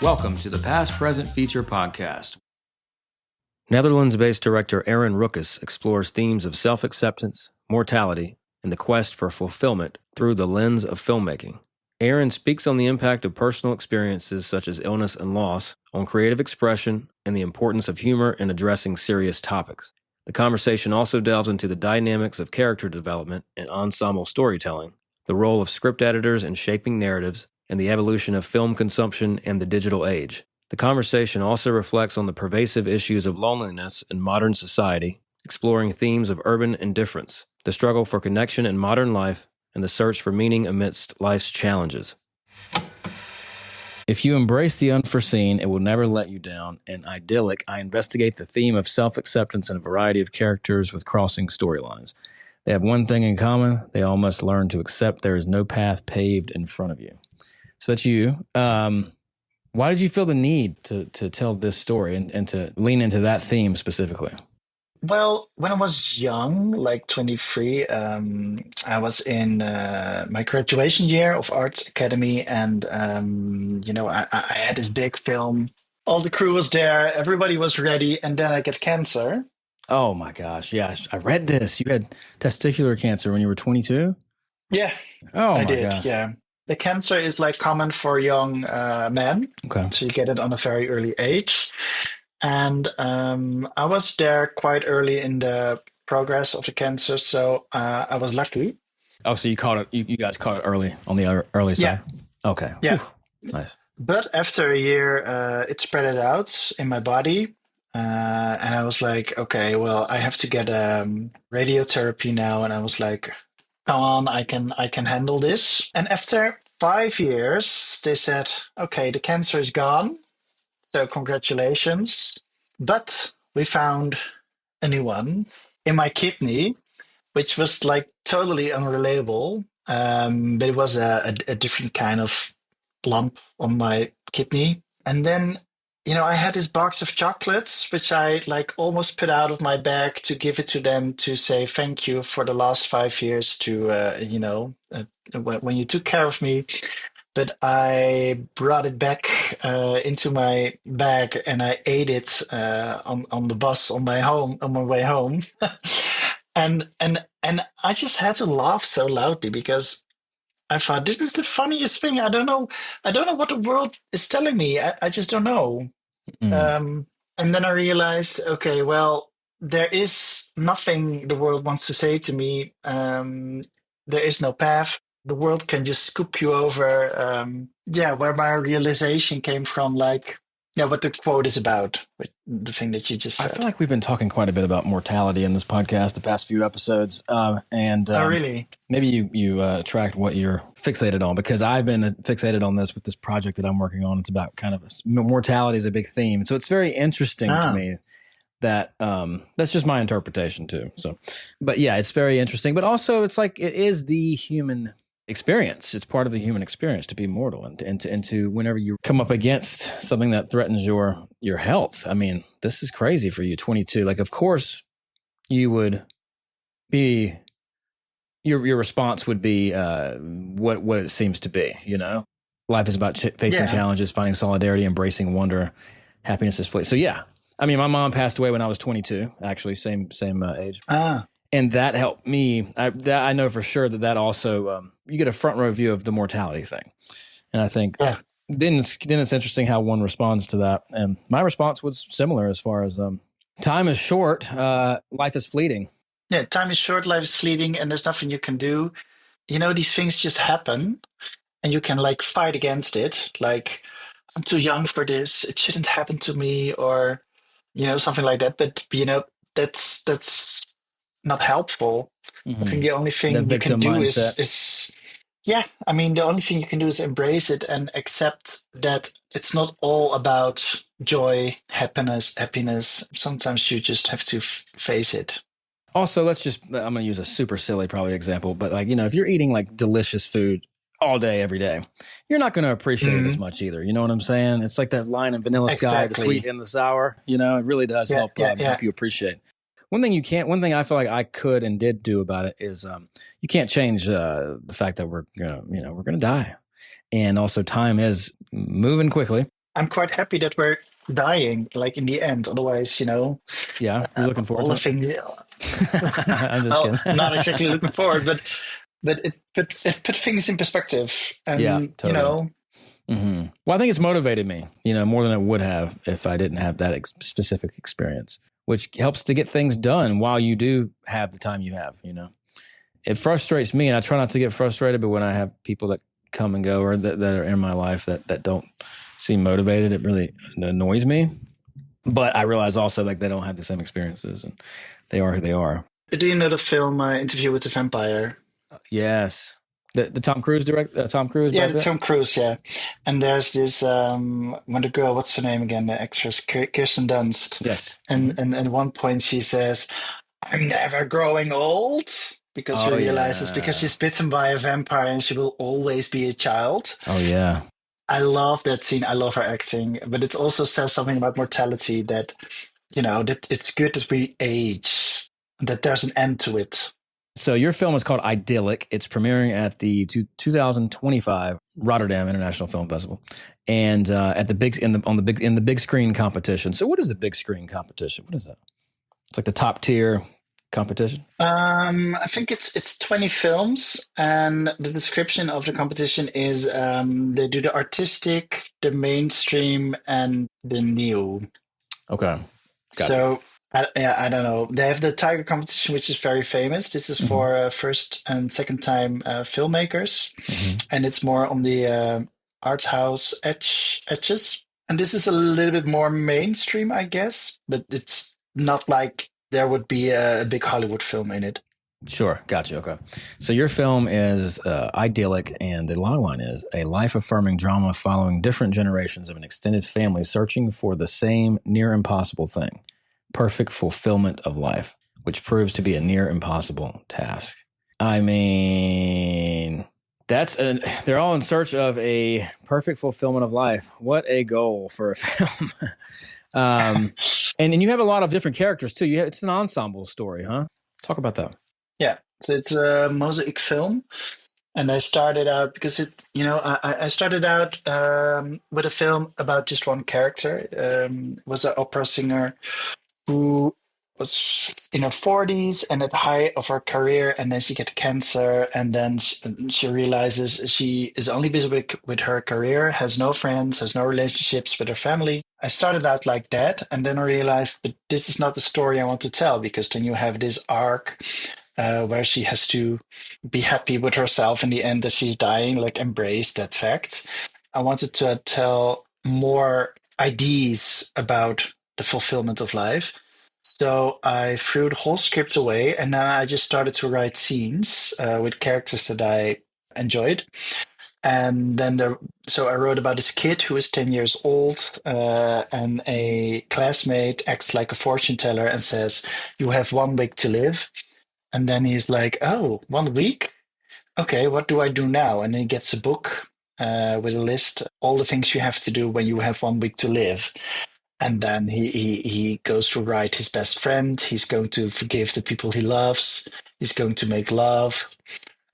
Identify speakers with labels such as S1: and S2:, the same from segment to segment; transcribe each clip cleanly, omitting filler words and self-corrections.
S1: Welcome to the Past Present Feature Podcast. Netherlands-based director Aaron Rookus explores themes of self-acceptance, mortality, and the quest for fulfillment through the lens of filmmaking. Aaron speaks on the impact of personal experiences such as illness and loss on creative expression and the importance of humor in addressing serious topics. The conversation also delves into the dynamics of character development and ensemble storytelling, the role of script editors in shaping narratives, and the evolution of film consumption and the digital age. The conversation also reflects on the pervasive issues of loneliness in modern society, exploring themes of urban indifference, the struggle for connection in modern life, and the search for meaning amidst life's challenges. If you embrace the unforeseen, it will never let you down. In Idyllic, I investigate the theme of self-acceptance in a variety of characters with crossing storylines. They have one thing in common: they all must learn to accept there is no path paved in front of you. So that's you. Why did you feel the need to tell this story and to lean into that theme specifically?
S2: Well, when I was young, like 23, I was in my graduation year of Arts Academy, and I had this big film. All the crew was there, everybody was ready, and then I get cancer.
S1: Oh my gosh! Yeah, I read this. You had testicular cancer when you were 22.
S2: Yeah,
S1: oh
S2: I
S1: my
S2: did.
S1: gosh.
S2: Yeah. The cancer is like common for young men.
S1: Okay.
S2: So you get it on a very early age. And I was there quite early in the progress of the cancer. So I was lucky.
S1: Oh, so you caught it. You guys caught it early on the early side.
S2: Yeah.
S1: Okay.
S2: Yeah.
S1: Whew. Nice.
S2: But after a year, it spread it out in my body. And I was like, okay, well, I have to get radiotherapy now. And I was like, come on, I can handle this. And after 5 years, they said, okay, the cancer is gone. So congratulations. But we found a new one in my kidney, which was like totally unrelatable. But it was a different kind of lump on my kidney. And then, I had this box of chocolates, which I like almost put out of my bag to give it to them to say thank you for the last 5 years when you took care of me. But I brought it back into my bag and I ate it on the bus on my way home. and I just had to laugh so loudly because I thought, this is the funniest thing. I don't know what the world is telling me. I just don't know. And then I realized, okay, well, there is nothing the world wants to say to me. There is no path. The world can just scoop you over. Where my realization came from, like, what the quote is about, the thing that you just said.
S1: I feel like we've been talking quite a bit about mortality in this podcast the past few episodes.
S2: Oh, really?
S1: Maybe you tracked what you're fixated on, because I've been fixated on this with this project that I'm working on. It's about kind of mortality is a big theme. So it's very interesting to me that that's just my interpretation too. So, but yeah, it's very interesting. But also it's like it is the human experience. It's part of the human experience to be mortal and to whenever you come up against something that threatens your health. I mean, this is crazy for you, 22. Like, of course, you would be your response would be what it seems to be. Life is about facing challenges, finding solidarity, embracing wonder. Happiness is fleeting. So yeah, I mean, my mom passed away when I was 22. Actually, same age. And that helped me. I know for sure that also you get a front row view of the mortality thing, and I think then it's interesting how one responds to that. And my response was similar as far as time is short, life is fleeting.
S2: Yeah, time is short, life is fleeting, and there's nothing you can do. These things just happen, and you can like fight against it. Like, I'm too young for this; it shouldn't happen to me, or something like that. But that's not helpful. I think the only thing you can do is the only thing you can do is embrace it and accept that it's not all about joy, happiness. Sometimes you just have to face it.
S1: Also, I'm going to use a super silly probably example, but like, if you're eating like delicious food all day, every day, you're not going to appreciate it as much either. You know what I'm saying? It's like that line in Vanilla Sky, the sweet and the sour. You know, it really does help you appreciate. One thing I feel like I could and did do about it is you can't change the fact that we're gonna die, and also time is moving quickly.
S2: I'm quite happy that we're dying, like in the end. Otherwise,
S1: you're looking forward to it. I'm just kidding.
S2: Not exactly looking forward, but it put things in perspective, and
S1: totally. Well, I think it's motivated me, more than it would have if I didn't have that specific experience, which helps to get things done while you do have the time you have. It frustrates me, and I try not to get frustrated, but when I have people that come and go or that are in my life that don't seem motivated, it really annoys me. But I realize also like they don't have the same experiences, and they are who they are.
S2: Do you know the film Interview with the Vampire?
S1: Yes. The Tom Cruise Tom Cruise?
S2: Yeah, the Tom Cruise, yeah. And there's this, when the girl, what's her name again? The actress, Kirsten Dunst.
S1: Yes.
S2: And at one point she says, I'm never growing old. Because she realizes because she's bitten by a vampire and she will always be a child.
S1: Oh, yeah.
S2: I love that scene. I love her acting. But it also says something about mortality that, that it's good that we age, that there's an end to it.
S1: So your film is called Idyllic. It's premiering at the 2025 Rotterdam International Film Festival, and at the big screen competition. So what is the big screen competition? What is that? It's like the top tier competition.
S2: I think it's 20 films, and the description of the competition is they do the artistic, the mainstream, and the new.
S1: Okay,
S2: gotcha. So. I don't know. They have the Tiger competition, which is very famous. This is for first and second time filmmakers, and it's more on the art house edges. And this is a little bit more mainstream, I guess, but it's not like there would be a big Hollywood film in it.
S1: Sure, gotcha. Okay, so your film is Idyllic, and the logline is a life-affirming drama following different generations of an extended family searching for the same near impossible thing. Perfect fulfillment of life, which proves to be a near impossible task. I mean, they're all in search of a perfect fulfillment of life. What a goal for a film. And you have a lot of different characters too. It's an ensemble story, huh? Talk about that.
S2: Yeah, so it's a mosaic film. And I started out because I started out with a film about just one character. Was an opera singer who was in her 40s and at the height of her career, and then she gets cancer, and then she realizes she is only busy with her career, has no friends, has no relationships with her family. I started out like that, and then I realized, but this is not the story I want to tell, because then you have this arc where she has to be happy with herself in the end that she's dying, like embrace that fact. I wanted to tell more ideas about the fulfillment of life. So I threw the whole script away, and then I just started to write scenes with characters that I enjoyed. And then so I wrote about this kid who is 10 years old, and a classmate acts like a fortune teller and says, "You have 1 week to live." And then he's like, "Oh, 1 week? Okay, what do I do now?" And then he gets a book with a list, all the things you have to do when you have 1 week to live. And then he goes to write his best friend. He's going to forgive the people he loves. He's going to make love.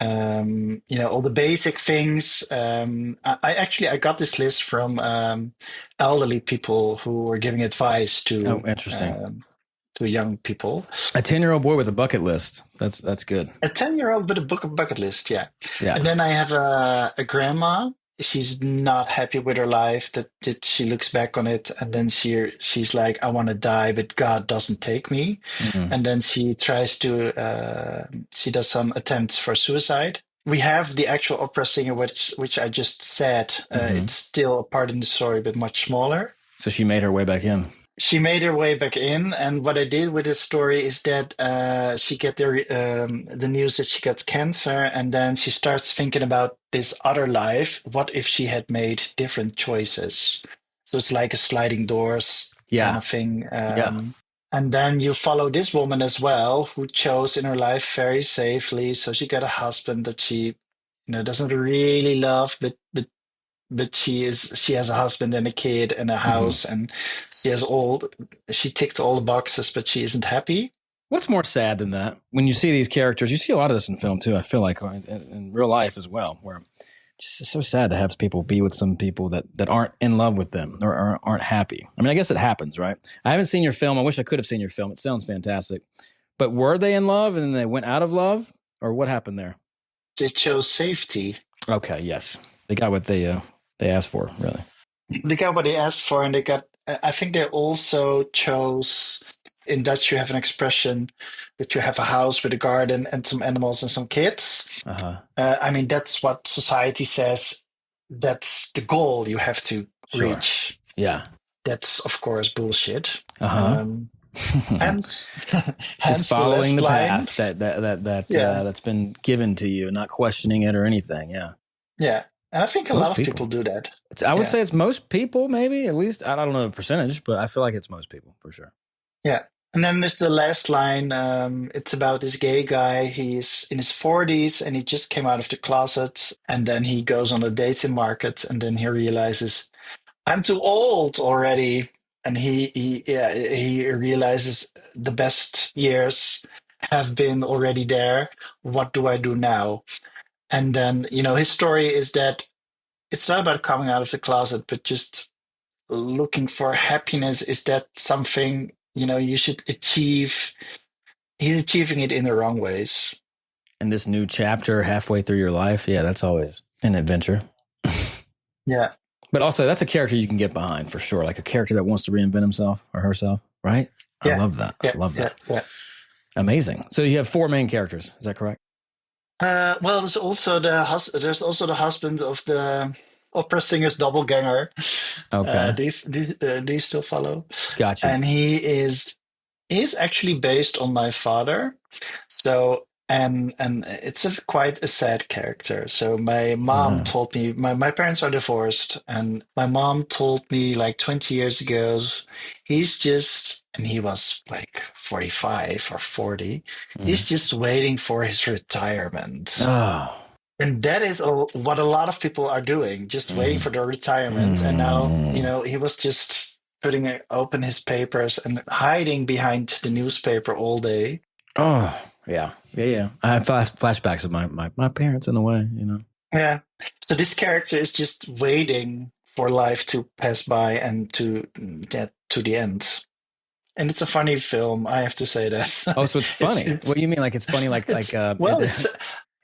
S2: All the basic things. I got this list from elderly people who were giving advice to to young people.
S1: A 10-year-old boy with a bucket list. That's good.
S2: A 10-year-old with a bucket list, yeah. And then I have a grandma. She's not happy with her life, that she looks back on it, and then she's like, "I want to die, but God doesn't take me." And then she tries to she does some attempts for suicide. We have the actual opera singer, which I just said. It's still a part in the story, but much smaller.
S1: So she made her way back in.
S2: She made her way back in, and what I did with this story is that she get the news that she got cancer, and then she starts thinking about this other life. What if she had made different choices? So it's like a sliding doors kind of thing. And then you follow this woman as well, who chose in her life very safely. So she got a husband that she doesn't really love, but she has a husband and a kid and a
S1: Hmm.
S2: house, and she ticked all the boxes, but she isn't happy.
S1: What's more sad than that? When you see these characters, you see a lot of this in film too. I feel like in real life as well, where just it's so sad to have people be with some people that aren't in love with them or aren't happy. I mean, I guess it happens, right? I haven't seen your film. I wish I could have seen your film. It sounds fantastic. But were they in love and then they went out of love, or what happened there?
S2: They chose safety.
S1: Okay, yes, they got what they asked for, really.
S2: They got what they asked for, and they got. I think they also chose. In Dutch, you have an expression that you have a house with a garden and some animals and some kids.
S1: Uh-huh.
S2: I mean, that's what society says. That's the goal you have to
S1: Sure.
S2: reach.
S1: Yeah.
S2: That's, of course, bullshit.
S1: Uh-huh.
S2: Hence,
S1: Just
S2: hence the
S1: following
S2: last
S1: the
S2: line.
S1: path
S2: Yeah,
S1: that's been given to you, not questioning it or anything. Yeah.
S2: yeah. And I think a lot
S1: Most
S2: of
S1: people.
S2: people do that.
S1: I would
S2: Yeah,
S1: say it's most people, maybe at least. I don't know the percentage, but I feel like it's most people for sure.
S2: yeah. And then there's the last line. It's about this gay guy. He's in his 40s and he just came out of the closet. And then he goes on a dating market, and then he realizes, I'm too old already. And he realizes the best years have been already there. What do I do now? And then, his story is that it's not about coming out of the closet, but just looking for happiness. Is that something, you should achieve? He's achieving it in the wrong ways.
S1: And this new chapter halfway through your life, yeah, that's always an adventure.
S2: Yeah.
S1: But also, that's a character you can get behind for sure. Like a character that wants to reinvent himself or herself, right? I
S2: Yeah.
S1: love that.
S2: Yeah.
S1: I love
S2: Yeah.
S1: that.
S2: Yeah.
S1: Amazing. So you have 4 main characters. Is that correct?
S2: Well, there's also the husband of the opera singer's doppelganger.
S1: Okay.
S2: Do you still follow?
S1: Gotcha.
S2: And he's actually based on my father. So and it's quite a sad character. So my
S1: Oh,
S2: mom
S1: no.
S2: told me, my parents are divorced, and my mom told me like 20 years ago, and he was like 45 or 40,
S1: Mm.
S2: he's just waiting for his retirement.
S1: Oh.
S2: And that is what a lot of people are doing, just waiting
S1: Mm.
S2: for their retirement. And now,
S1: Mm.
S2: he was just open his papers and hiding behind the newspaper all day.
S1: Oh, yeah. Yeah, yeah. I have flashbacks of my parents in a way, you know.
S2: Yeah. So this character is just waiting for life to pass by and to get to the end. And it's a funny film, I have to say that.
S1: Oh, so it's funny. What do you mean? Like it's funny?
S2: It's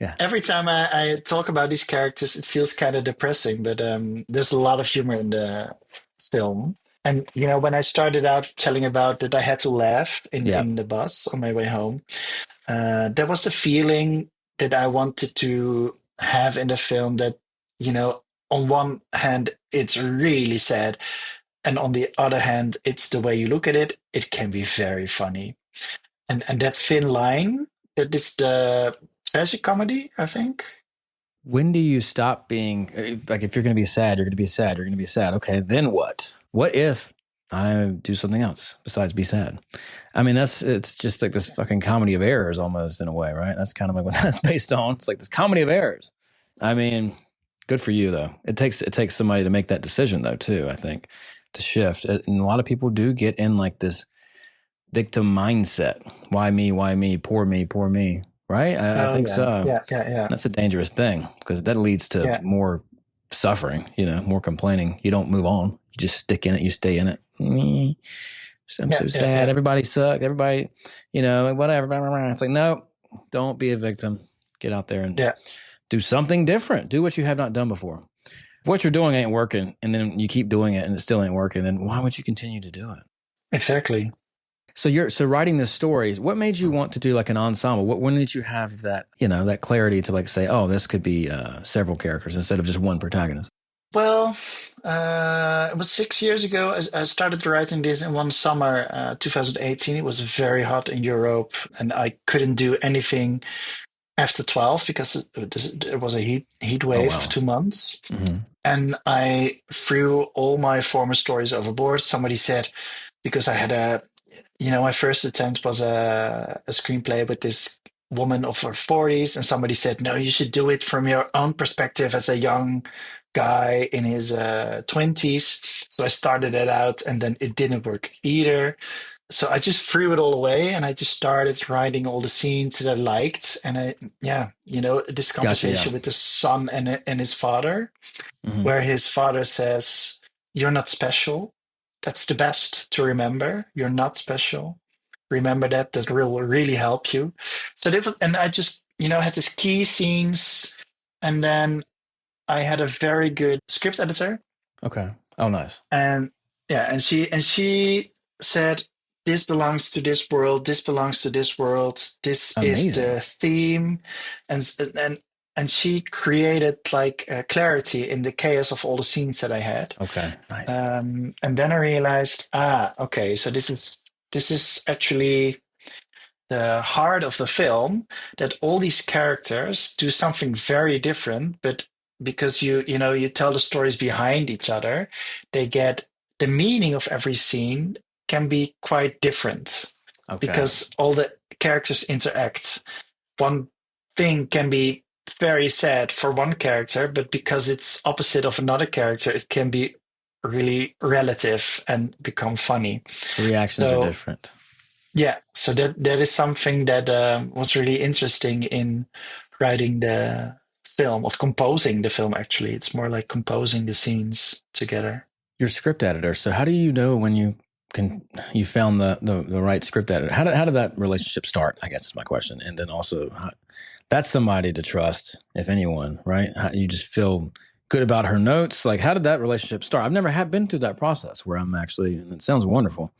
S1: Yeah.
S2: every time I talk about these characters, it feels kind of depressing, but there's a lot of humor in the film. And when I started out telling about that, I had to laugh
S1: Yeah.
S2: in the bus on my way home. There was the feeling that I wanted to have in the film that, on one hand, it's really sad. And on the other hand, it's the way you look at it, it can be very funny. And that thin line, that is the tragic comedy, I think.
S1: When do you stop being like, if you're going to be sad, you're going to be sad, you're going to be sad. Okay, then what? What if I do something else besides be sad? I mean, it's just like this fucking comedy of errors almost in a way, right? That's kind of like what that's based on. It's like this comedy of errors. I mean, good for you though. It takes somebody to make that decision though too, I think, to shift. And a lot of people do get in like this victim mindset. Why me? Why me? Poor me, poor me. Right? I think
S2: Yeah,
S1: so.
S2: yeah.
S1: That's a dangerous thing because that leads to
S2: Yeah,
S1: more suffering, more complaining. You don't move on. You just stick in it. You stay in it. I'm
S2: yeah,
S1: so
S2: yeah,
S1: sad.
S2: yeah,
S1: Everybody sucked. Everybody, whatever. It's like, no, don't be a victim. Get out there and
S2: yeah.
S1: do something different. Do what you have not done before. If what you're doing ain't working and then you keep doing it and it still ain't working, then why would you continue to do it?
S2: Exactly.
S1: So writing this story, what made you want to do like an ensemble? When did you have that, that clarity to like say, oh, this could be several characters instead of just one protagonist?
S2: Well, it was 6 years ago. I started writing this in one summer, 2018. It was very hot in Europe, and I couldn't do anything after 12 because it was a heat
S1: Oh,
S2: wave of
S1: wow.
S2: 2 months.
S1: Mm-hmm.
S2: And I threw all my former stories overboard. Somebody said, because I had my first attempt was a screenplay with this woman of her 40s, and somebody said, no, you should do it from your own perspective as a young guy in his 20s. So I started it out, and then it didn't work either. So I just threw it all away, and I just started writing all the scenes that I liked. And this
S1: Gotcha.
S2: conversation
S1: Yeah.
S2: with the son and his father, where his father says, "You're not special. That's the best to remember. You're not special. Remember that. That will really help you." So and I just had these key scenes, and then I had a very good script editor.
S1: Okay. Oh, nice.
S2: And yeah, and she said, "This belongs to this world. This belongs to this world. This is
S1: Amazing.
S2: the theme," and she created like clarity in the chaos of all the scenes that I had.
S1: Okay. Nice.
S2: And then I realized, okay, so this is actually the heart of the film, that all these characters do something very different, but because you tell the stories behind each other, they get the meaning of every scene can be quite different.
S1: Okay.
S2: Because all the characters interact. One thing can be very sad for one character, but because it's opposite of another character, it can be really relative and become funny.
S1: The reactions are different.
S2: Yeah, so that is something that was really interesting in writing the film, of composing the film. Actually, it's more like composing the scenes together.
S1: You're script editor, so how do you know when you found the right script editor? How did that relationship start? I guess is my question. And then also, that's somebody to trust, if anyone, right? You just feel good about her notes. Like, how did that relationship start? I've never been through that process where I'm actually, and it sounds wonderful,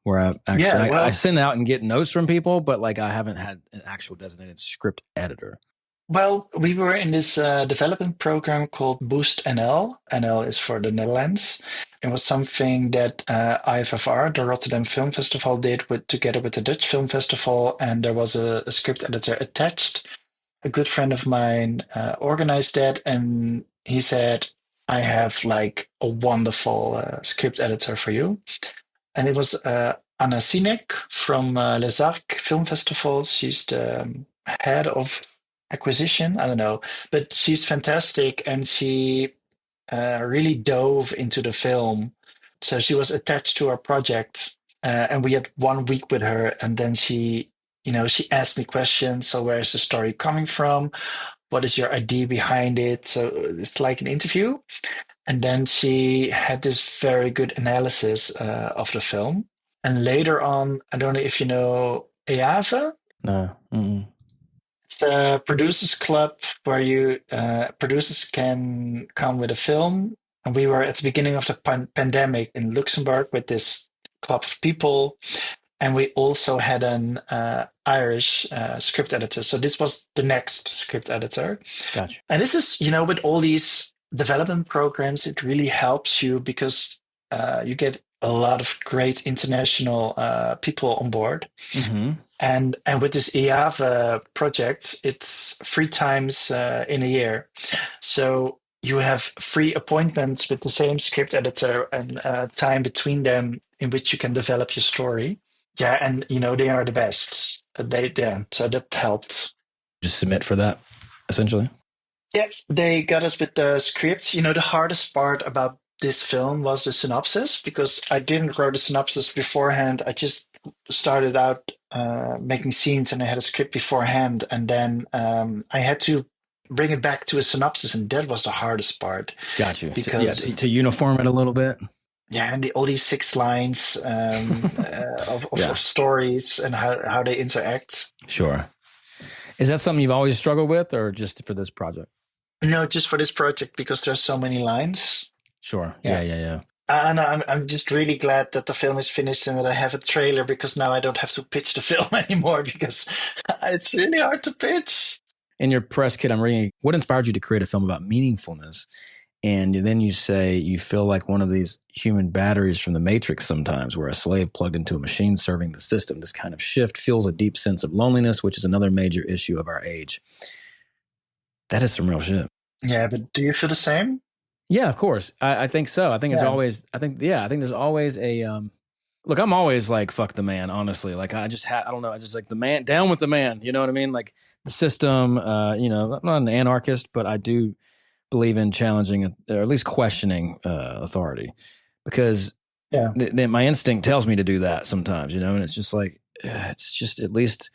S1: where I send out and get notes from people, but like I haven't had an actual designated script editor.
S2: Well, we were in this development program called Boost NL. NL is for the Netherlands. It was something that IFFR, the Rotterdam Film Festival, did together with the Dutch Film Festival, and there was a script editor attached. A good friend of mine organized that, and he said, "I have like a wonderful script editor for you." And it was Anna Sinek from Les Arcs Film Festivals. She's the head of acquisition. I don't know, but she's fantastic, and she really dove into the film. So she was attached to our project, and we had 1 week with her, and then she asked me questions. So where is the story coming from? What is your idea behind it? So it's like an interview. And then she had this very good analysis of the film. And later on, I don't know if you know EAVE.
S1: No. Mm-mm.
S2: It's a producers club where producers can come with a film. And we were at the beginning of the pandemic in Luxembourg with this club of people. And we also had an Irish script editor. So this was the next script editor.
S1: Gotcha.
S2: And this is, with all these development programs, it really helps you because you get a lot of great international people on board.
S1: Mm-hmm.
S2: And with this EAVE project, it's 3 times in a year. So you have free appointments with the same script editor and time between them in which you can develop your story. Yeah, and they are the best. So that helped.
S1: Just submit for that, essentially.
S2: Yeah, they got us with the script. The hardest part about this film was the synopsis, because I didn't write a synopsis beforehand. I just started out making scenes, and I had a script beforehand, and then I had to bring it back to a synopsis, and that was the hardest part.
S1: Got you.
S2: Because
S1: to uniform it a little bit.
S2: Yeah, and all these 6 lines of stories and how they interact.
S1: Sure. Is that something you've always struggled with, or just for this project?
S2: No, just for this project, because there's so many lines.
S1: Sure. Yeah.
S2: And I'm just really glad that the film is finished and that I have a trailer, because now I don't have to pitch the film anymore, because it's really hard to pitch.
S1: In your press kit, I'm reading, what inspired you to create a film about meaningfulness? And then you say you feel like one of these human batteries from the Matrix sometimes, where a slave plugged into a machine serving the system. This kind of shift fuels a deep sense of loneliness, which is another major issue of our age. That is some real shit.
S2: Yeah, but do you feel the same?
S1: Yeah, of course. I think so. I think it's always, I think there's always a, Look, I'm always like, fuck the man, honestly. Like, I don't know. I just like the man, down with the man. You know what I mean? Like the system, I'm not an anarchist, but I do believe in challenging or at least questioning authority, because my instinct tells me to do that sometimes, and it's just like, it's just, at least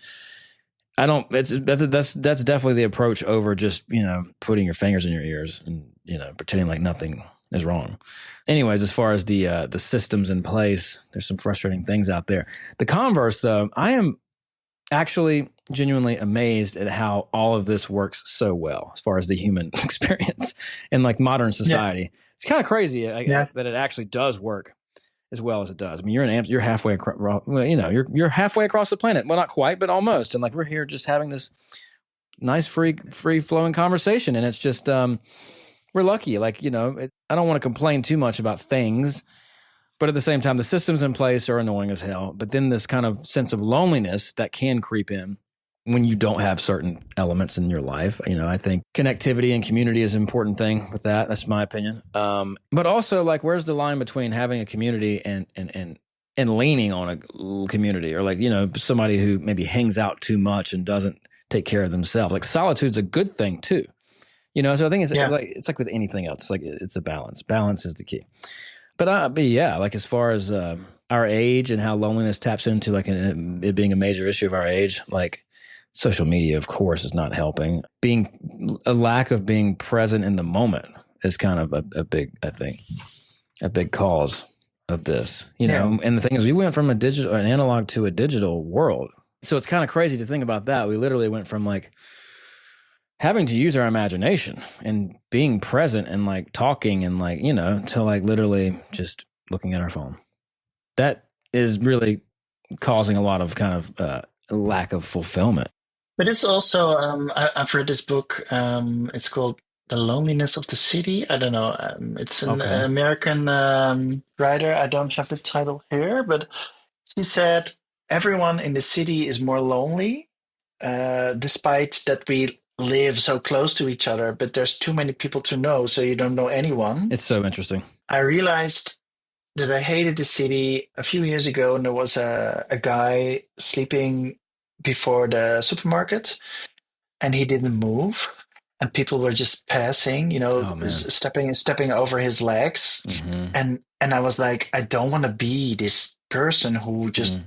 S1: I don't, that's definitely the approach over just, putting your fingers in your ears and, pretending like nothing is wrong. Anyways, as far as the systems in place, there's some frustrating things out there. The converse, though, I am actually genuinely amazed at how all of this works so well as far as the human experience in like modern society. Yeah. It's kind of crazy that it actually does work as well as it does. I mean, you're halfway across, you're halfway across the planet. Well, not quite, but almost. And like, we're here just having this nice, free flowing conversation. And it's just, we're lucky. Like, I don't want to complain too much about things, but at the same time, the systems in place are annoying as hell. But then this kind of sense of loneliness that can creep in when you don't have certain elements in your life. I think connectivity and community is an important thing with that. That's my opinion. But also, like, where's the line between having a community and leaning on a community, or like, somebody who maybe hangs out too much and doesn't take care of themselves? Like, solitude's a good thing too. So I think it's like with anything else. It's like, it's a balance. Balance is the key. But yeah, like, as far as our age and how loneliness taps into like it being a major issue of our age, like, social media, of course, is not helping. A lack of being present in the moment is kind of a big, I think, a big cause of this. And the thing is, we went from an analog to a digital world. So it's kind of crazy to think about that. We literally went from like having to use our imagination and being present and like talking and like, to like literally just looking at our phone. That is really causing a lot of kind of lack of fulfillment.
S2: But it's also, I've read this book. It's called The Loneliness of the City. I don't know. It's an American writer. I don't have the title here, but she said everyone in the city is more lonely, despite that we live so close to each other, but there's too many people to know, so you don't know anyone.
S1: It's so interesting.
S2: I realized that I hated the city a few years ago, and there was a guy sleeping before the supermarket, and he didn't move, and people were just passing, stepping over his legs.
S1: Mm-hmm.
S2: And I was like, I don't want to be this person who just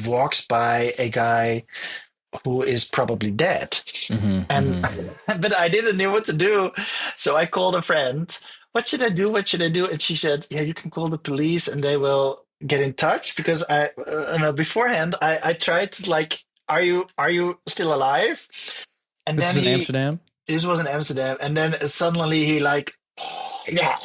S2: walks by a guy who is probably dead. But I didn't know what to do, so I called a friend. What should I do? And she said, yeah, you can call the police and they will get in touch, because beforehand I tried to, like, are you still alive? And
S1: this is in Amsterdam?
S2: This was in Amsterdam. And then suddenly he like, yeah.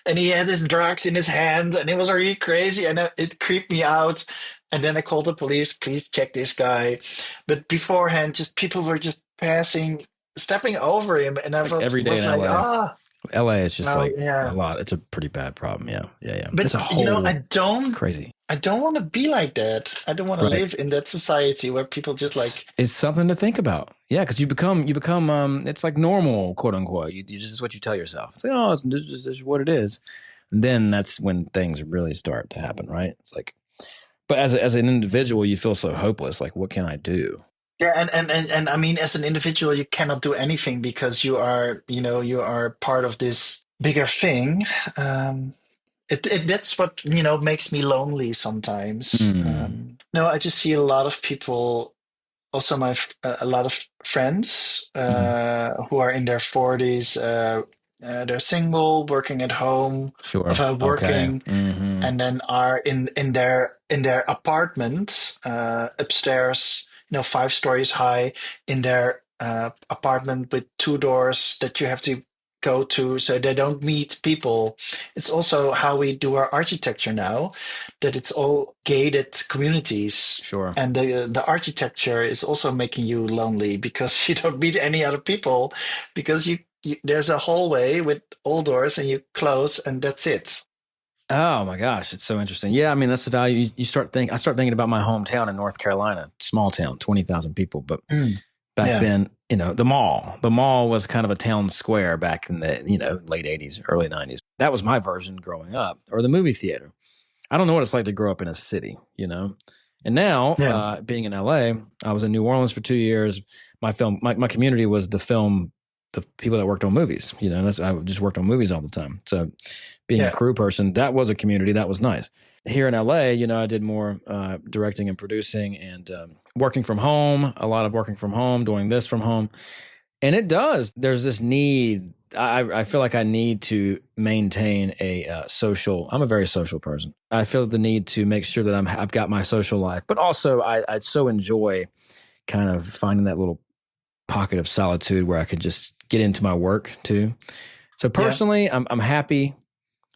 S2: And he had his drugs in his hand, and it was really crazy, and it creeped me out. And then I called the police, please check this guy. But beforehand, just people were just passing, stepping over him. And I thought,
S1: every day in LA. LA is just a lot. It's a pretty bad problem. Yeah.
S2: But
S1: it's a whole
S2: crazy. I don't want to be like that. I don't want to live in that society where people just like.
S1: It's something to think about. Yeah, because you become. It's like normal, quote unquote. You just, it's what you tell yourself. It's like, this is what it is, and then that's when things really start to happen, right? It's like, but as an individual, you feel so hopeless. Like, what can I do?
S2: Yeah, and I mean, as an individual, you cannot do anything because you are part of this bigger thing. That's what makes me lonely sometimes. No, I just see a lot of people, also a lot of friends who are in their 40s. They're single, working at home, working, and then are in their apartment upstairs. 5 stories high, in their apartment with 2 doors that you have to go to, so they don't meet people. It's also how we do our architecture now, that it's all gated communities.
S1: Sure.
S2: And the architecture is also making you lonely because you don't meet any other people, because you there's a hallway with all doors and you close and that's it.
S1: Oh my gosh, it's so interesting. Yeah, I mean, that's the value. I start thinking about my hometown in North Carolina, small town, 20,000 people. But back then, the mall was kind of a town square back in the, late 80s, early 90s. That was my version growing up, or the movie theater. I don't know what it's like to grow up in a city, you know? And now, being in LA, I was in New Orleans for 2 years. My community was the people that worked on movies, you know, I just worked on movies all the time. So being a crew person, that was a community that was nice. Here in LA, you know, I did more directing and producing and working from home, a lot of working from home, doing this from home. And there's this need. I feel like I need to maintain a social. I'm a very social person. I feel the need to make sure that I've got my social life, but also I so enjoy kind of finding that little pocket of solitude where I could just get into my work too. So personally, I'm happy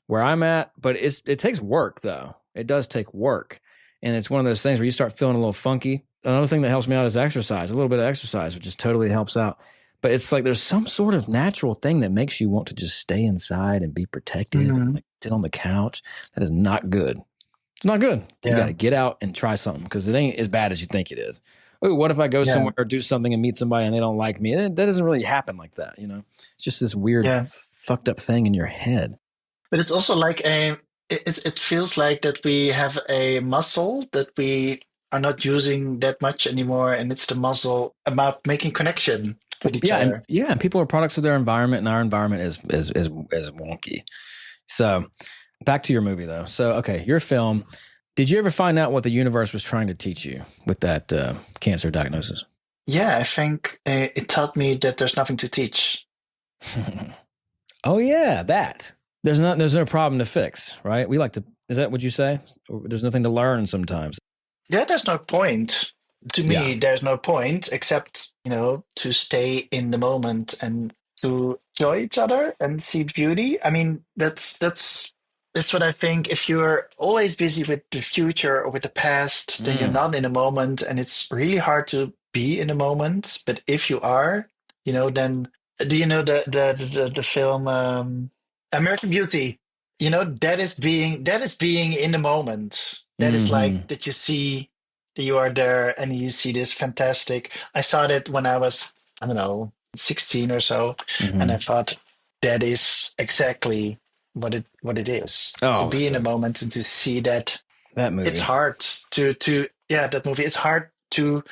S1: where I'm at, but it takes work though. It does take work, and it's one of those things where you start feeling a little funky. Another thing that helps me out is exercise. A little bit of exercise, which just totally helps out. But it's like there's some sort of natural thing that makes you want to just stay inside and be protective and like sit on the couch. That is not good. It's not good. You got to get out and try something because it ain't as bad as you think it is. Oh, what if I go somewhere or do something and meet somebody and they don't like me? That doesn't really happen like that, you know? It's just this weird fucked up thing in your head.
S2: But it's also like it feels like that we have a muscle that we are not using that much anymore. And it's the muscle about making connection with each other.
S1: And people are products of their environment, and our environment is wonky. So back to your movie though. So, okay, your film. Did you ever find out what the universe was trying to teach you with that cancer diagnosis?
S2: Yeah, I think it taught me that there's nothing to teach.
S1: Oh yeah, that. There's no problem to fix, right? Is that what you say? There's nothing to learn sometimes.
S2: Yeah, there's no point. To me, there's no point except, you know, to stay in the moment and to enjoy each other and see beauty. I mean, that's what I think. If you're always busy with the future or with the past, then you're not in the moment, and it's really hard to be in the moment. But if you are, you know, then do you know the film American Beauty? You know, that is being in the moment. That is like that you see that you are there and you see this fantastic. I saw that when I was, I don't know, 16 or so, and I thought that is exactly what it is to be in a moment and to see that
S1: movie.
S2: It's hard to that movie. It's hard to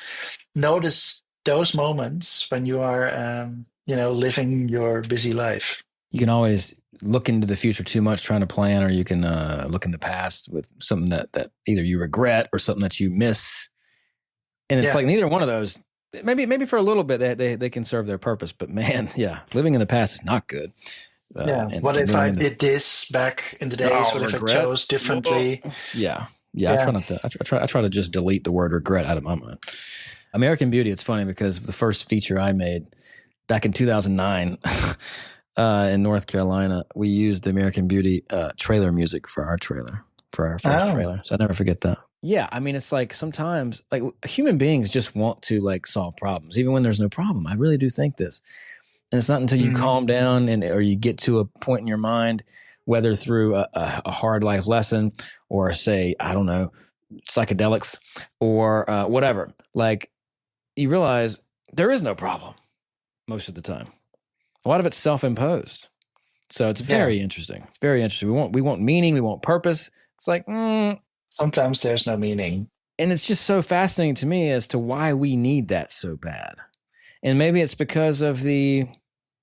S2: notice those moments when you are you know, living your busy life.
S1: You can always look into the future too much trying to plan, or you can look in the past with something that either you regret or something that you miss. And it's like neither one of those. Maybe for a little bit they can serve their purpose, but man, living in the past is not good.
S2: What if I did this back in the days? What if I chose differently?
S1: I try not to. I try to just delete the word regret out of my mind. American Beauty. It's funny because the first feature I made back in 2009 in North Carolina, we used the American Beauty trailer music for our first trailer. So I never forget that. Yeah, I mean, it's like sometimes like human beings just want to like solve problems, even when there's no problem. I really do think this. And it's not until you calm down or you get to a point in your mind, whether through a hard life lesson or say, I don't know, psychedelics or whatever, like you realize there is no problem most of the time. A lot of it's self-imposed. So it's very interesting. It's very interesting. We want meaning. We want purpose. It's like,
S2: sometimes there's no meaning.
S1: And it's just so fascinating to me as to why we need that so bad. And maybe it's because of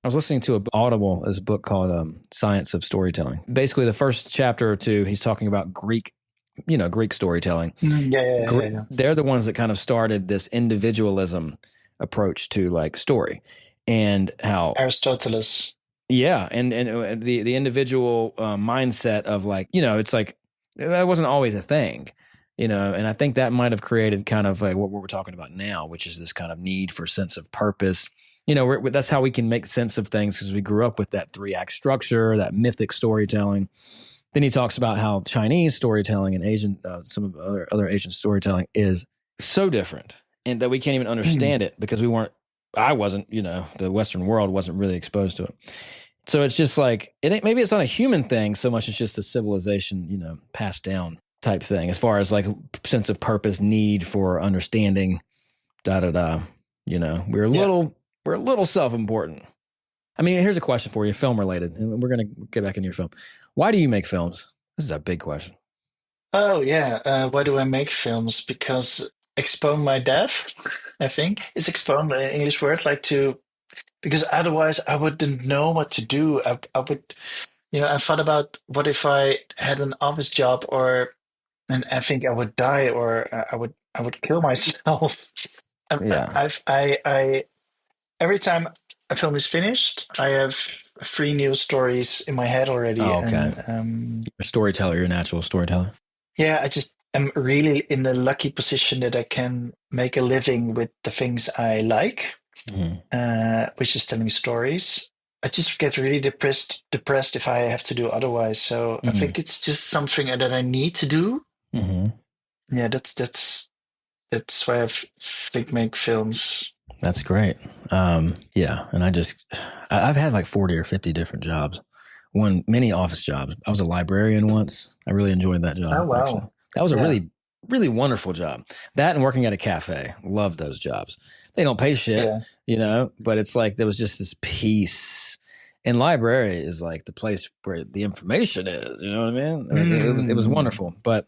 S1: I was listening to Audible, this book called Science of Storytelling. Basically, the first chapter or two, he's talking about Greek storytelling. They're the ones that kind of started this individualism approach to like story, and how
S2: Aristoteles.
S1: Yeah, and the individual mindset of like, you know, it's like that wasn't always a thing, you know, and I think that might have created kind of like what we're talking about now, which is this kind of need for sense of purpose. You know, that's how we can make sense of things because we grew up with that 3-act structure, that mythic storytelling. Then he talks about how Chinese storytelling and Asian, some of other Asian storytelling is so different, and that we can't even understand it because I wasn't, you know, the Western world wasn't really exposed to it. So it's just like, maybe it's not a human thing so much as just a civilization, you know, passed down type thing as far as like sense of purpose, need for understanding, you know, we're a little self-important. I mean, here's a question for you, film related, and we're going to get back into your film. Why do you make films? This is a big question.
S2: Oh yeah. Why do I make films? Because expone my death, I think. Is expone an English word? Like to, because otherwise I wouldn't know what to do. I would, I thought about what if I had an office job, or, and I think I would die, or I would kill myself.
S1: Yeah.
S2: I every time a film is finished, I have three new stories in my head already,
S1: Oh, okay.
S2: and
S1: You're a storyteller. You're a natural storyteller.
S2: yeah, I just am really in the lucky position that I can make a living with the things I like,
S1: Hmm.
S2: which is telling stories. I just get really depressed if I have to do otherwise. So I
S1: Hmm.
S2: think it's just something that I need to do.
S1: Hmm.
S2: Yeah, that's why think make films.
S1: That's great. Yeah, and I've had like 40 or 50 different jobs. Many office jobs. I was a librarian once. I really enjoyed that
S2: Oh
S1: job, actually.
S2: wow.
S1: That was a
S2: Yeah.
S1: really, really wonderful job. That and working at a cafe. Love those jobs. They don't pay shit,
S2: Yeah.
S1: but it's like there was just this peace. And library is like the place where the information is. You know what I mean? Like it was
S2: Mm.
S1: wonderful, but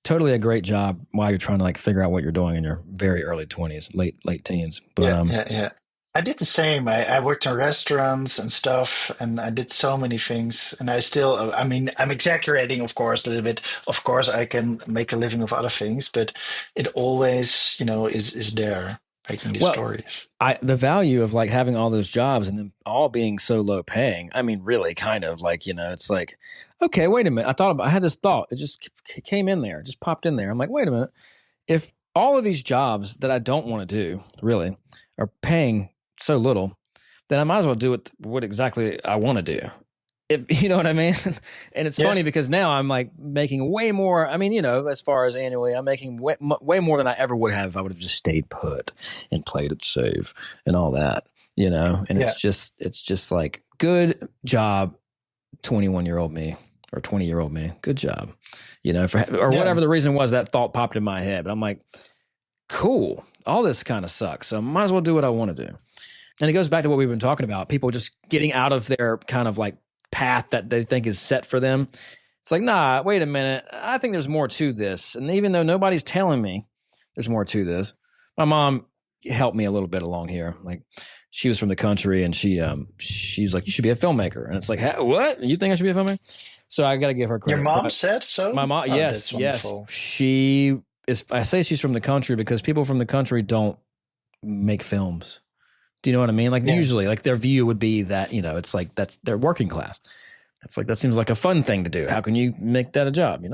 S1: totally a great job while you're trying to like figure out what you're doing in your very early 20s, late teens. But
S2: Yeah, yeah, yeah. I did the same. I worked in restaurants and stuff, and I did so many things. And I still, I mean, I'm exaggerating, of course, a little bit. Of course, I can make a living of other things, but it always, is there making these
S1: well,
S2: stories.
S1: the value of like having all those jobs and them all being so low paying. I mean, really, kind of like it's like, okay, wait a minute. I had this thought. It just came in there, just popped in there. I'm like, wait a minute. If all of these jobs that I don't want to do really are paying so little, then I might as well do what exactly I want to do. If you know what I mean. And it's
S2: Yeah,
S1: funny because now I'm like making way more. I mean, as far as annually, I'm making way more than I ever would have if I would have just stayed put and played it safe and all that. And
S2: yeah,
S1: it's just like good job, 21-year-old me or 20-year-old me. Good job, or
S2: yeah.
S1: whatever the reason was that thought popped in my head. But I'm like, cool. All this kind of sucks. So I might as well do what I want to do. And it goes back to what we've been talking about, people just getting out of their kind of like path that they think is set for them. It's like, nah, wait a minute. I think there's more to this. And even though nobody's telling me there's more to this, my mom helped me a little bit along here. Like she was from the country and she's like, you should be a filmmaker. And it's like, what? You think I should be a filmmaker? So I got to give her
S2: Your
S1: credit.
S2: mom
S1: But
S2: said
S1: my
S2: so?
S1: mom,
S2: Oh, that's
S1: yes.
S2: wonderful.
S1: She is, I say she's from the country because people from the country don't make films. Do you know what I mean? Like
S2: Yeah,
S1: usually, like their view would be that it's like that's their working class. It's like that seems like a fun thing to do. How can you make that a job?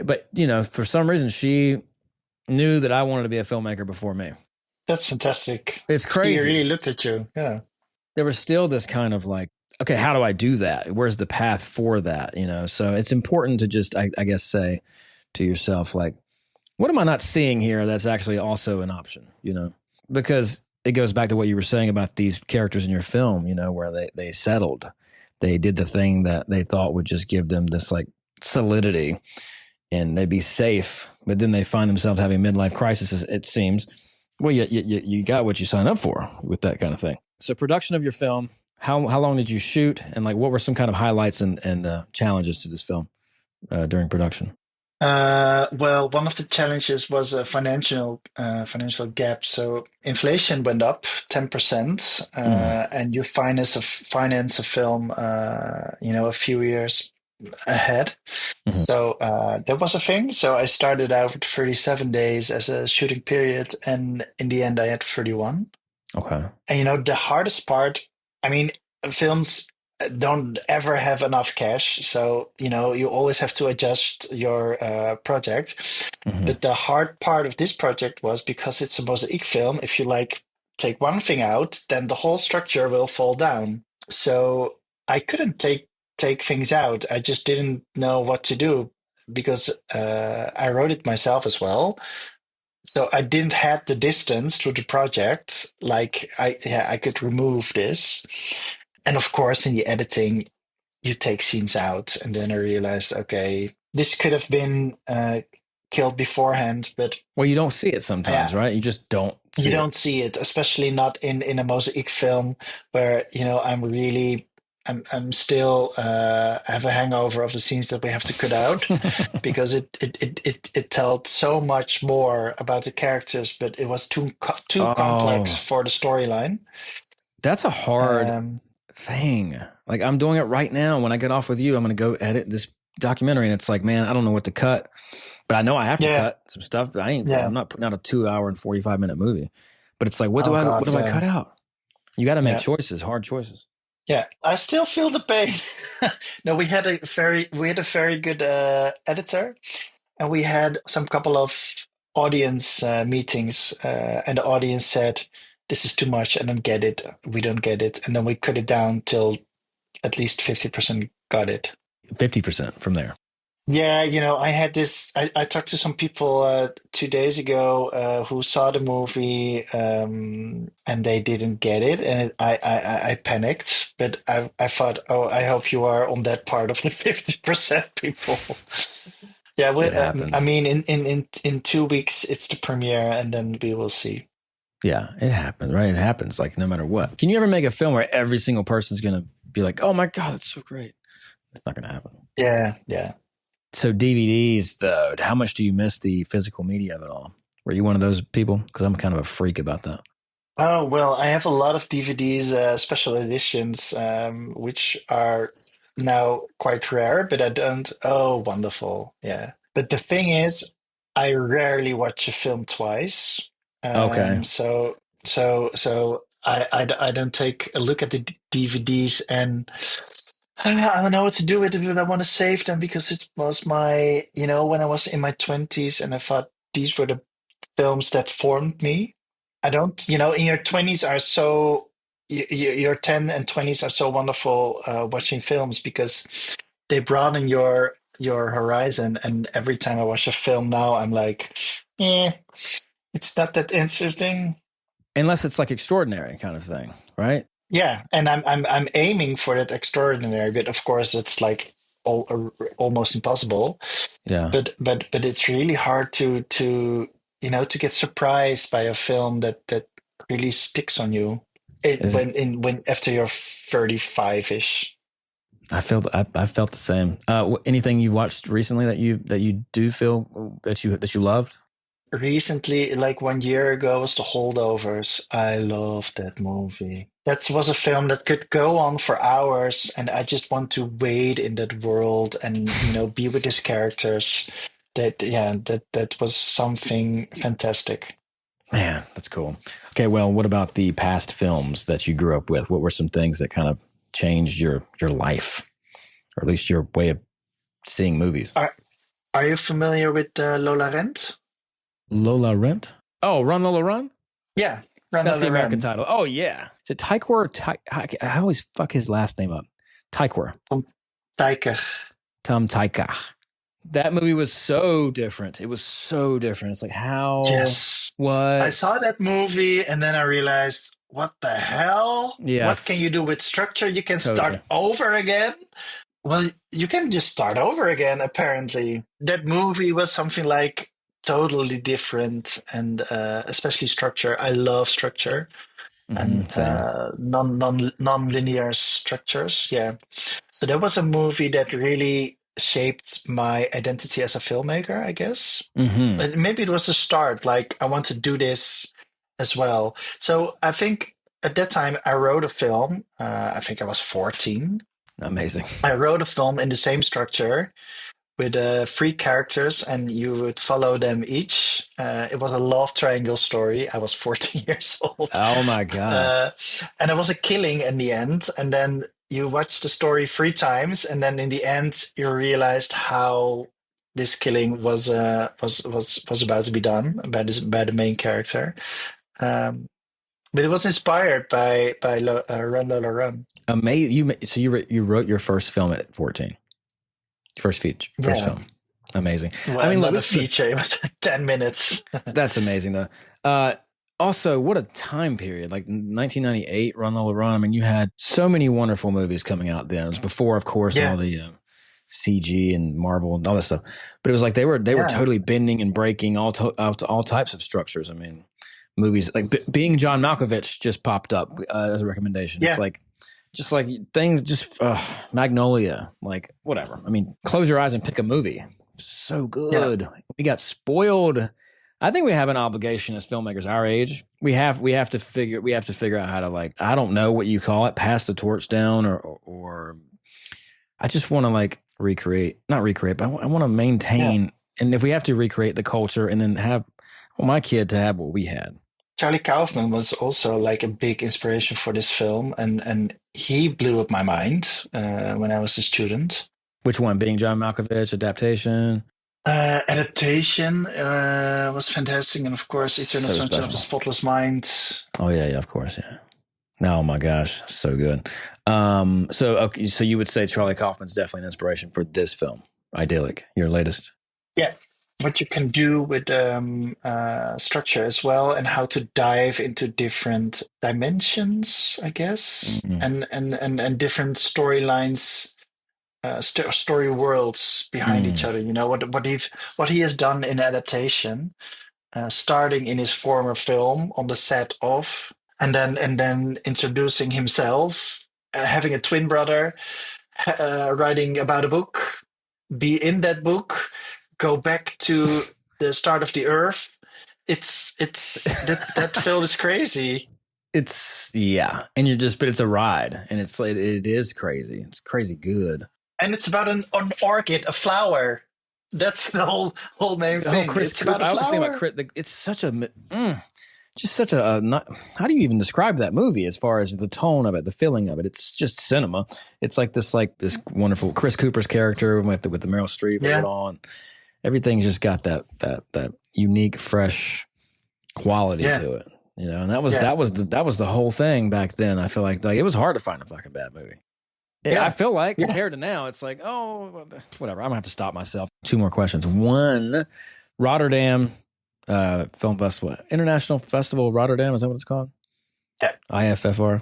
S1: But for some reason, she knew that I wanted to be a filmmaker before me.
S2: that's fantastic.
S1: It's
S2: She
S1: crazy.
S2: really looked at you. Yeah.
S1: There was still this kind of like, okay, how do I do that? Where's the path for that? So it's important to just, I guess, say to yourself, like, what am I not seeing here that's actually also an option? Because it goes back to what you were saying about these characters in your film, where they settled. They did the thing that they thought would just give them this like solidity and they'd be safe, but then they find themselves having midlife crises, it seems. Well, you got what you signed up for with that kind of thing. So production of your film, how long did you shoot? And like, what were some kind of highlights and challenges to this film during production?
S2: Well, one of the challenges was a financial gap. So inflation went up 10%,
S1: Mm.
S2: and you finance a film, a few years ahead.
S1: Mm-hmm.
S2: So that was a thing. So I started out with 37 days as a shooting period, and in the end, I had 31.
S1: Okay.
S2: And the hardest part, I mean, films don't ever have enough cash, so you always have to adjust your project.
S1: Mm-hmm.
S2: But the hard part of this project was because it's a mosaic film. If you like take one thing out, then the whole structure will fall down. So I couldn't take things out. I just didn't know what to do because I wrote it myself as well. So I didn't have the distance to the project. Like I could remove this. And of course, in the editing, you take scenes out. And then I realized, okay, this could have been killed beforehand, but
S1: Well, you don't see it sometimes,
S2: yeah,
S1: right? You just don't
S2: you
S1: see it.
S2: don't see it, especially not in a mosaic film where, I'm really I'm still have a hangover of the scenes that we have to cut out because it told so much more about the characters, but it was too complex
S1: Oh,
S2: for the storyline.
S1: that's a hard
S2: Um,
S1: thing. Like I'm doing it right now. When I get off with you, I'm going to go edit this documentary, and it's like, man, I don't know what to cut, but I know I have to
S2: yeah,
S1: cut some stuff.
S2: yeah.
S1: I'm not putting out a 2 hour and 45-minute movie, but it's like, what
S2: Oh God,
S1: do I cut out? You got to make
S2: yeah,
S1: choices, hard choices.
S2: yeah. I still feel the pain. No, we had a very good editor, and we had some couple of audience meetings, and the audience said, "This is too much. I don't get it. We don't get it." And then we cut it down till at least 50% got it.
S1: 50% from there.
S2: Yeah, I had this. I talked to some people 2 days ago who saw the movie, and they didn't get it, and I panicked. But I thought, oh, I hope you are on that part of the 50% people. Yeah,
S1: It
S2: I
S1: happens.
S2: mean, in 2 weeks it's the premiere, and then we will see.
S1: Yeah, it happens, right? It happens like no matter what. Can you ever make a film where every single person's going to be like, oh my God, that's so great? It's not going to happen.
S2: Yeah, yeah.
S1: So DVDs, though, how much do you miss the physical media of it all? Were you one of those people? Because I'm kind of a freak about that.
S2: Oh, well, I have a lot of DVDs, special editions, which are now quite rare, but I don't. Oh, wonderful. Yeah. But the thing is, I rarely watch a film twice.
S1: Okay.
S2: So I don't take a look at the DVDs and I don't know what to do with it, but I want to save them because it was when I was in my 20s and I thought these were the films that formed me. I don't, in your 20s are so, your 10 and 20s are so wonderful watching films because they broaden your horizon. And every time I watch a film now, I'm like, it's not that interesting.
S1: Unless it's like extraordinary kind of thing, right?
S2: Yeah, and I'm aiming for that extraordinary, but of course it's like almost impossible.
S1: Yeah.
S2: But it's really hard to get surprised by a film that really sticks on you
S1: Is
S2: when after you're 35-ish.
S1: I felt the same. Anything you watched recently that you do feel that you loved?
S2: Recently, like 1 year ago, was The Holdovers. I loved that movie. That was a film that could go on for hours, and I just want to wade in that world and be with these characters. That was something fantastic.
S1: Man, that's cool. Okay, well, what about the past films that you grew up with? What were some things that kind of changed your life, or at least your way of seeing movies?
S2: Are you familiar with Lola Run?
S1: Lola Run? Oh, Run Lola Run?
S2: Yeah, Run
S1: That's the
S2: Lola
S1: American
S2: Run.
S1: title. Oh yeah, is it Tykwer? I always fuck his last name up. Tykwer.
S2: Tom Tykwer.
S1: Tom Tykwer. That movie was so different. It was so different. It's like how
S2: Yes.
S1: what
S2: I saw that movie and then I realized, what the hell? What
S1: Yes,
S2: can you do with structure? You can
S1: totally.
S2: start over again. Well, you can just start over again, apparently. That movie was something like totally different, and especially structure. I love structure and
S1: Same.
S2: non-linear structures. Yeah. So that was a movie that really shaped my identity as a filmmaker, I guess.
S1: Mm-hmm.
S2: And maybe it was the start, like I want to do this as well. So I think at that time I wrote a film. I think I was 14.
S1: Amazing.
S2: I wrote a film in the same structure with 3 characters, and you would follow them each. It was a love triangle story. I was 14 years old.
S1: Oh my god.
S2: Uh, and it was a killing in the end. And then you watch the story 3 times, and then in the end, you realized how this killing was about to be done by the main character. But it was inspired by Run Lola Run.
S1: Amazing. You wrote your first film at 14. First feature, first
S2: Yeah.
S1: film. Amazing.
S2: Well,
S1: I mean, look,
S2: not a feature. It was 10 minutes.
S1: that's amazing though. Also, what a time period! Like 1998, Run Lola Run. I mean, you had so many wonderful movies coming out then. It was before, of course,
S2: Yeah.
S1: all the CG and Marvel and all that stuff. But it was like they were
S2: Yeah.
S1: totally bending and breaking all types of structures. I mean, movies like Being John Malkovich just popped up as a recommendation.
S2: Yeah.
S1: It's like just like things, just Magnolia, like whatever. I mean, close your eyes and pick a movie. So good. Yeah. We got spoiled. I think we have an obligation as filmmakers our age. We have to figure out how to, like, I don't know what you call it, pass the torch down, or I just want to like not recreate, but I want to maintain. Yeah. And if we have to recreate the culture and then have my kid to have what we had.
S2: Charlie Kaufman was also like a big inspiration for this film, and he blew up my mind when I was a student.
S1: Which one? Being John Malkovich, adaptation?
S2: Adaptation was fantastic, and of course, Eternal Sunshine of the Spotless Mind.
S1: Oh yeah, of course, yeah. Oh my gosh, so good. So you would say Charlie Kaufman's definitely an inspiration for this film, Idyllic, your latest.
S2: Yeah, what you can do with structure as well, and how to dive into different dimensions, I guess, and different storylines. Story worlds behind each other. You know what he has done in adaptation, starting in his former film on the set of, and then introducing himself, having a twin brother, writing about a book, be in that book, go back to the start of the Earth. It's that film is crazy.
S1: It's and but it's a ride, and it's like it is crazy. It's crazy good.
S2: And it's about an orchid, a flower. That's the whole main thing. It's about a flower.
S1: It's such a, just such a. Not, how do you even describe that movie as far as the tone of it, the feeling of it? It's just cinema. It's like this wonderful Chris Cooper's character with the Meryl Streep and on. Everything's just got that unique, fresh quality to it. You know, and that was the whole thing back then. I feel like it was hard to find a fucking bad movie. Yeah. I feel like compared to now, it's like, oh, whatever. I'm going to have to stop myself. 2 more questions. One, Rotterdam Film Festival, International Festival of Rotterdam. Is that what it's called?
S2: Yeah.
S1: IFFR.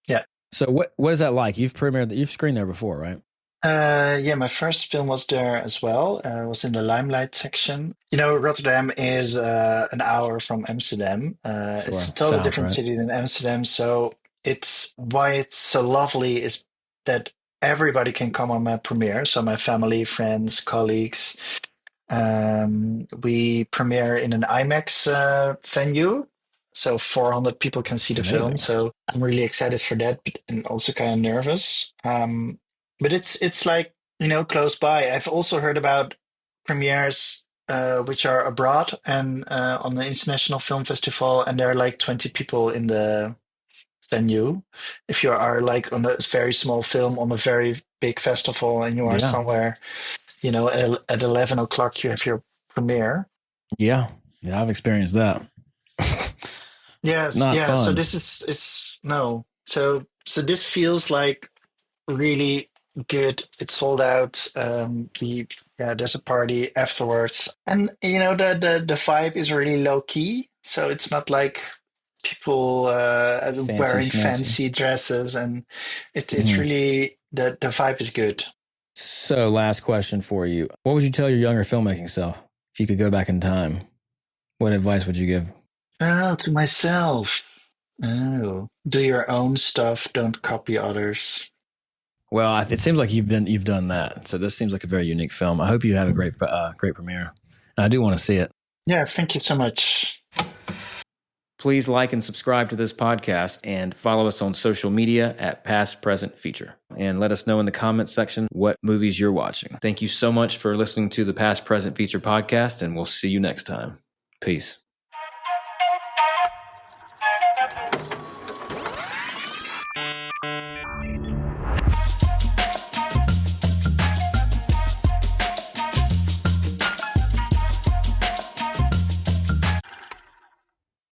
S2: Yeah.
S1: So what is that like? You've screened there before, right?
S2: My first film was there as well. It was in the Limelight section. You know, Rotterdam is an hour from Amsterdam. It's a totally different city than Amsterdam. So why it's so lovely is that everybody can come on my premiere. So my family, friends, colleagues. We premiere in an IMAX venue. So 400 people can see the film. So I'm really excited for that, and also kind of nervous. But it's like, you know, close by. I've also heard about premieres which are abroad and on the International Film Festival, and there are like 20 people in the venue. If you are like on a very small film on a very big festival and you are somewhere, you know, at 11 o'clock you have your premiere.
S1: Yeah, I've experienced that.
S2: Yes, fun. So this is no. So this feels like really good. It's sold out. There's a party afterwards, and you know the vibe is really low key. So it's not like people wearing fancy dresses, and it's really the vibe is good.
S1: So last question for you: what would you tell your younger filmmaking self if you could go back in time? What advice would you give?
S2: To myself. Do your own stuff. Don't copy others.
S1: Well, it seems like you've done that. So this seems like a very unique film. I hope you have a great premiere. And I do want to see it.
S2: Yeah, thank you so much.
S1: Please like and subscribe to this podcast and follow us on social media at Past Present Feature. And let us know in the comments section what movies you're watching. Thank you so much for listening to the Past Present Feature podcast, and we'll see you next time. Peace.